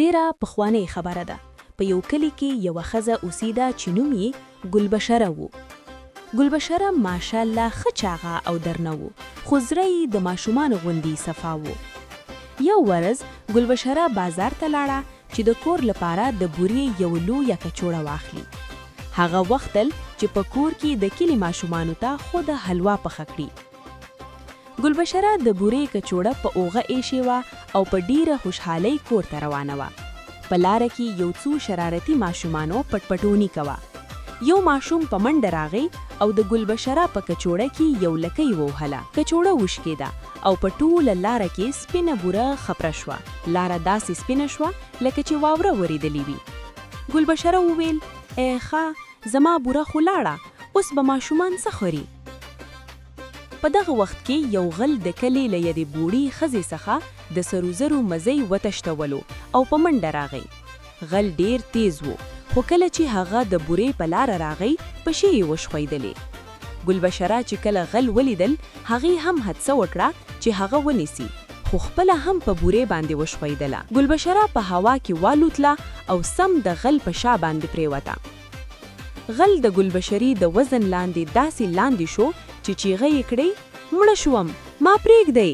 ډیره پخوانۍ خبره ده. په یو کلی کې یوه ښځه اوسیده چې نوم یې ګلبشره و. ګلبشره ماشاءالله ښه چاغه او درنه و، خو زړه یې د ماشومانو غوندې صفا و. یو ورځ ګلبشره بازار ته لاړه چې د کور لپاره د بورې یو لویه کڅوړه واخلي. هغه وختل چې په کور کې د کلي ماشومانو ته خود حلوا پخه کړي. ګلبشره د بورې کڅوړه په اوغه ایښې وه او په ډیره خوشحالۍ کور ته روانه وه. په لاره کې یو څو شرارتي ماشومانو پټپټونی کوه. یو ماشوم په منډه راغی او د ګلبشره په کڅوړه کې یو لکۍ ووهله. کڅوړه وشکېده او په ټوله لاره کې سپینه بوره خپره شوه. لاره داسې سپینه شوه لکه چې واوره ورېدلې وي. ګلبشره وویل: ای ښه، زما بوره خو لاړه، اوس به ماشومان څه خوري؟ په دغه وخت کې یو غل د کلي له یوې بوړۍ ښځې څخه د سرو زرو مزی وتښتولو او په منډه راغی. غل ډیر تیز و، خو کله چې هغه د بورې په لاره راغی، پښې یې وشخویدلې. ګلبشره چې کله غل ولیدل، هغې هم هڅه وکړه چې هغه ونیسي، خو خپله هم په بورې باندې وشخویدله. ګلبشره په هوا کې والوتله او سم د غل په شا باندې پریوته. غل د ګلبشرې د وزن لاندې داسې لاندې شو چې چیغه یې کړې: مړه شوم، ما پرېږدئ.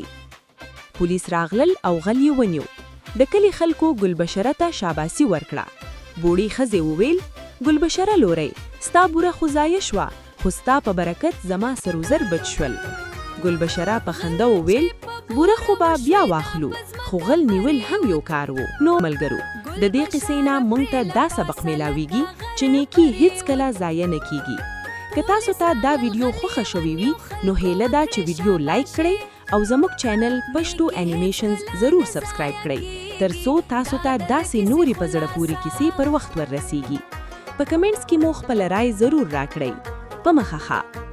پولیس راغلل او غل یې ونیو. د کلي خلکو ګلبشره ته شاباسي ورکړه. بوړۍ ښځې وویل: ګلبشره لورۍ، ستا بوره خو ضایع شوه، خو ستا په برکت زما سرو زر بچ شول. ګلبشره په خنده وویل: بوره خو به بیا واخلو، خو غل نیول هم یو کار و. نو ملګرو، د دې قصې نه موږ ته دا سبق میلاویږي چې نیکي هیڅکله ضایع نه کیږي. که تاسو ته دا ویډیو خوښه شوې وي، نو هیله ده چې ویډیو لایک کړئ او زموږ چینل پښتو انیمیشنز ضرور سبسکرایب کړئ، ترڅو تاسو ته داسې نورې په زړه پورې کیسې پر وخت وررسیږي. په کمنټس کې مو خپله رای ضرور راکړئ. په مخه ښه.